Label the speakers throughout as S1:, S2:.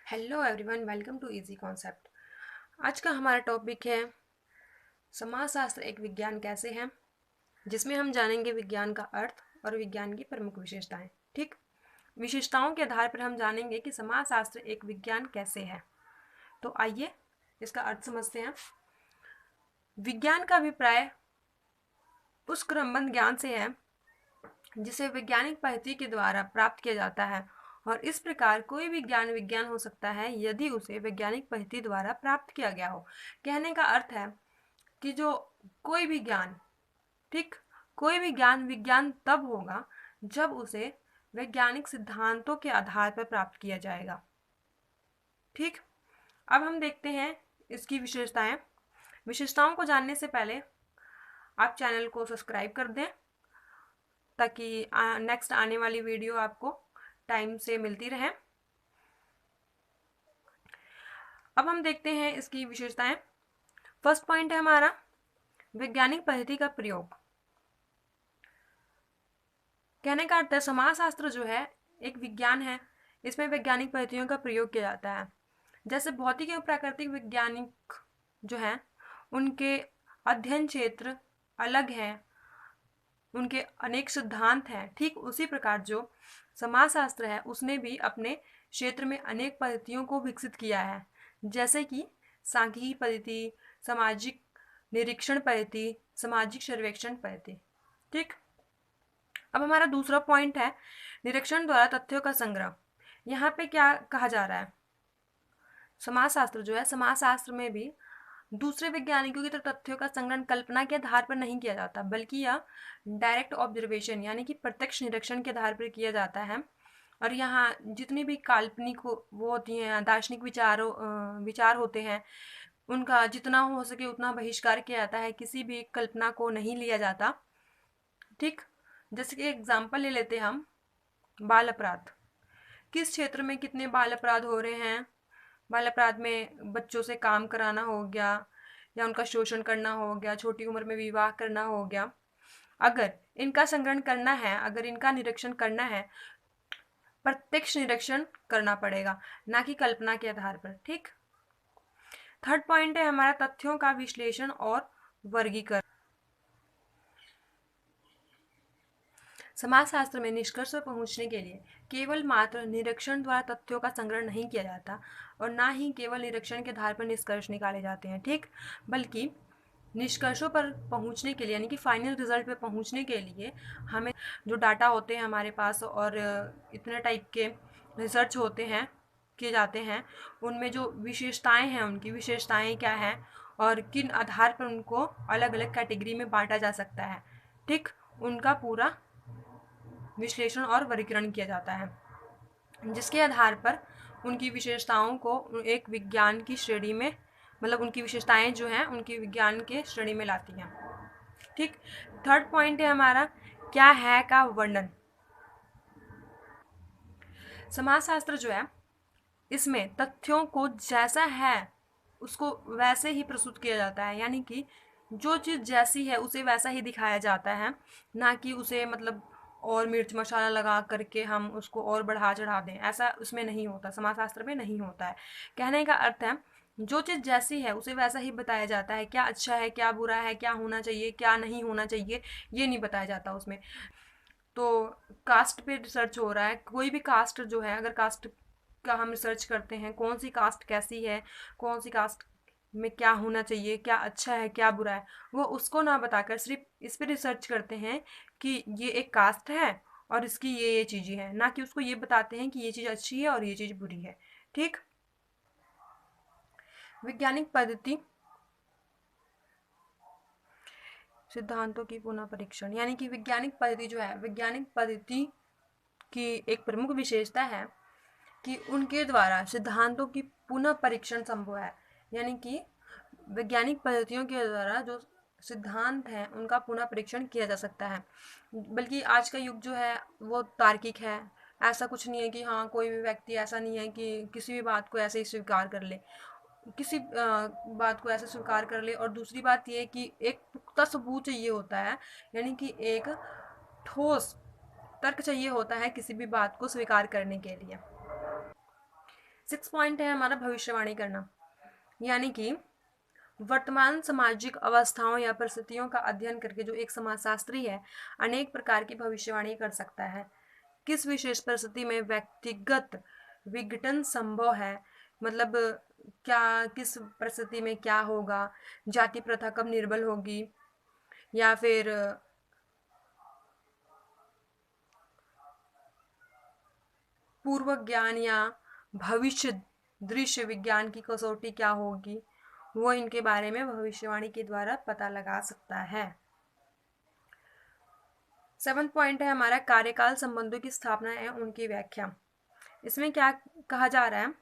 S1: Hello everyone, welcome to easy concept. आज का हमारा टॉपिक है समाजशास्त्र एक विज्ञान कैसे है, जिसमें हम जानेंगे विज्ञान का अर्थ और विज्ञान की प्रमुख विशेषताएं। ठीक, विशेषताओं के आधार पर हम जानेंगे कि समाजशास्त्र एक विज्ञान कैसे है। तो आइए इसका अर्थ समझते हैं। विज्ञान का अभिप्राय उस क्रमबद्ध ज्ञान से है जिसे वैज्ञानिक पद्धति के द्वारा प्राप्त किया जाता है, और इस प्रकार कोई भी ज्ञान विज्ञान हो सकता है यदि उसे वैज्ञानिक पद्धति द्वारा प्राप्त किया गया हो। कहने का अर्थ है कि जो कोई भी ज्ञान, ठीक, कोई भी ज्ञान विज्ञान तब होगा जब उसे वैज्ञानिक सिद्धांतों के आधार पर प्राप्त किया जाएगा। ठीक, अब हम देखते हैं इसकी विशेषताएं। विशेषताओं को जानने से पहले आप चैनल को सब्सक्राइब कर दें ताकि नेक्स्ट आने वाली वीडियो आपको टाइम से मिलती रहे। अब हम देखते हैं इसकी विशेषताएं। फर्स्ट पॉइंट है हमारा वैज्ञानिक पद्धति का प्रयोग। कहने का अर्थ है समाजशास्त्र जो है एक विज्ञान है, इसमें वैज्ञानिक पद्धतियों का प्रयोग किया जाता है। जैसे भौतिक एवं प्राकृतिक वैज्ञानिक जो है उनके अध्ययन क्षेत्र अलग हैं, उनके अनेक सिद्धांत हैं, ठीक उसी प्रकार जो समाजशास्त्र है उसने भी अपने क्षेत्र में अनेक पद्धतियों को विकसित किया है, जैसे कि सांख्यिकी पद्धति, सामाजिक निरीक्षण पद्धति, सामाजिक सर्वेक्षण पद्धति। ठीक, अब हमारा दूसरा पॉइंट है निरीक्षण द्वारा तथ्यों का संग्रह। यहाँ पे क्या कहा जा रहा है, समाजशास्त्र जो है, समाजशास्त्र में भी दूसरे वैज्ञानिकों की तरह तथ्यों का संग्रहण कल्पना के आधार पर नहीं किया जाता, बल्कि यह डायरेक्ट ऑब्जर्वेशन यानी कि प्रत्यक्ष निरीक्षण के आधार पर किया जाता है। और यहाँ जितनी भी काल्पनिक वो होती हैं, दार्शनिक विचार होते हैं, उनका जितना हो सके उतना बहिष्कार किया जाता है, किसी भी कल्पना को नहीं लिया जाता। ठीक, जैसे कि एग्जाम्पल ले लेते हम बाल अपराध। किस क्षेत्र में कितने बाल अपराध हो रहे हैं। बाल अपराध में बच्चों से काम कराना हो गया, या उनका शोषण करना हो गया, छोटी उम्र में विवाह करना हो गया। अगर इनका संग्रहण करना है, अगर इनका निरीक्षण करना है, प्रत्यक्ष निरीक्षण करना पड़ेगा, ना कि कल्पना के आधार पर। ठीक, थर्ड पॉइंट है हमारा तथ्यों का विश्लेषण और वर्गीकरण। समाजशास्त्र में निष्कर्ष पर पहुंचने के लिए केवल मात्र निरीक्षण द्वारा तथ्यों का संग्रहण नहीं किया जाता, और ना ही केवल निरीक्षण के आधार पर निष्कर्ष निकाले जाते हैं। ठीक, बल्कि निष्कर्षों पर पहुंचने के लिए यानी कि फाइनल रिजल्ट पे पहुंचने के लिए हमें जो डाटा होते हैं हमारे पास, और इतने टाइप के रिसर्च होते हैं, किए जाते हैं, उनमें जो विशेषताएं हैं, उनकी विशेषताएं क्या हैं और किन आधार पर उनको अलग अलग कैटेगरी में बांटा जा सकता है, ठीक, उनका पूरा विश्लेषण और वर्गीकरण किया जाता है, जिसके आधार पर उनकी विशेषताओं को एक विज्ञान की श्रेणी में, मतलब उनकी विशेषताएं जो हैं उनकी विज्ञान के श्रेणी में लाती हैं। ठीक, थर्ड पॉइंट है हमारा क्या है का वर्णन। समाजशास्त्र जो है इसमें तथ्यों को जैसा है उसको वैसे ही प्रस्तुत किया जाता है, यानी कि जो चीज़ जैसी है उसे वैसा ही दिखाया जाता है, ना कि उसे मतलब और मिर्च मसाला लगा करके हम उसको और बढ़ा चढ़ा दें, ऐसा उसमें नहीं होता, समाजशास्त्र में नहीं होता है। कहने का अर्थ है जो चीज़ जैसी है उसे वैसा ही बताया जाता है, क्या अच्छा है, क्या बुरा है, क्या होना चाहिए, क्या नहीं होना चाहिए, ये नहीं बताया जाता उसमें। तो कास्ट पे रिसर्च हो रहा है, कोई भी कास्ट जो है, अगर कास्ट का हम रिसर्च करते हैं, कौन सी कास्ट कैसी है, कौन सी कास्ट में क्या होना चाहिए, क्या अच्छा है, क्या बुरा है, वो उसको ना बताकर सिर्फ इस पे रिसर्च करते हैं कि ये एक कास्ट है और इसकी ये चीज़ें हैं, ना कि उसको ये बताते हैं कि ये चीज़ अच्छी है और ये चीज़ बुरी है। ठीक, वैज्ञानिक पद्धति सिद्धांतों की पुनः परीक्षण, यानी कि वैज्ञानिक पद्धति जो है, वैज्ञानिक पद्धति की एक प्रमुख विशेषता है कि उनके द्वारा सिद्धांतों की पुनः परीक्षण संभव है, यानी कि वैज्ञानिक पद्धतियों के द्वारा जो सिद्धांत हैं उनका पुनः परीक्षण किया जा सकता है। बल्कि आज का युग जो है वो तार्किक है, ऐसा कुछ नहीं है कि हाँ कोई भी व्यक्ति ऐसा नहीं है कि किसी भी बात को ऐसे ही स्वीकार कर ले, किसी बात को ऐसे स्वीकार कर ले। और दूसरी बात ये कि एक पुख्ता सबूत चाहिए होता है, यानी कि एक ठोस तर्क चाहिए होता है किसी भी बात को स्वीकार करने के लिए। 6 पॉइंट है हमारा भविष्यवाणी करना, यानी कि वर्तमान सामाजिक अवस्थाओं या परिस्थितियों का अध्ययन करके जो एक समाजशास्त्री है अनेक प्रकार की भविष्यवाणी कर सकता है। किस विशेष परिस्थिति में व्यक्तिगत विघटन संभव है, मतलब क्या किस परिस्थिति में क्या होगा, जाति प्रथा कब निर्बल होगी, या फिर पूर्व ज्ञान या भविष्य दृश्य विज्ञान की कसौटी क्या होगी, वो इनके बारे में भविष्यवाणी के द्वारा पता लगा सकता है। 7 पॉइंट है हमारा कार्यकाल संबंधों की स्थापना है उनकी व्याख्या। इसमें क्या कहा जा रहा है,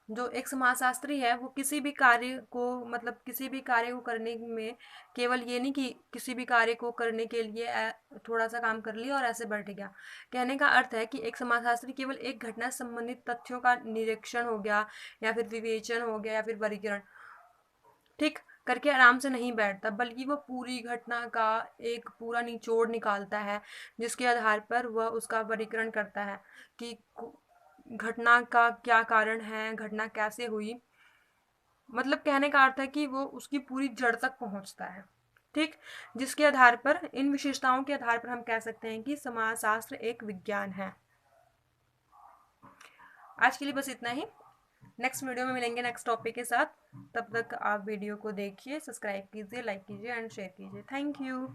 S1: जो एक समाजशास्त्री है वो किसी भी कार्य को, मतलब किसी भी कार्य को करने में केवल ये नहीं कि किसी भी कार्य को करने के लिए थोड़ा सा काम कर लिया और ऐसे बैठ गया। कहने का अर्थ है कि एक समाजशास्त्री केवल एक घटना से संबंधित तथ्यों का निरीक्षण हो गया या फिर विवेचन हो गया या फिर वर्गीकरण ठीक करके आराम से नहीं बैठता, बल्कि वह पूरी घटना का एक पूरा निचोड़ निकालता है, जिसके आधार पर वह उसका वर्गीकरण करता है कि घटना का क्या कारण है, घटना कैसे हुई। मतलब कहने का अर्थ है कि वो उसकी पूरी जड़ तक पहुंचता है। ठीक, जिसके आधार पर, इन विशेषताओं के आधार पर हम कह सकते हैं कि समाजशास्त्र एक विज्ञान है। आज के लिए बस इतना ही। नेक्स्ट वीडियो में मिलेंगे नेक्स्ट टॉपिक के साथ। तब तक आप वीडियो को देखिए, सब्सक्राइब कीजिए, लाइक कीजिए एंड शेयर कीजिए। Thank you.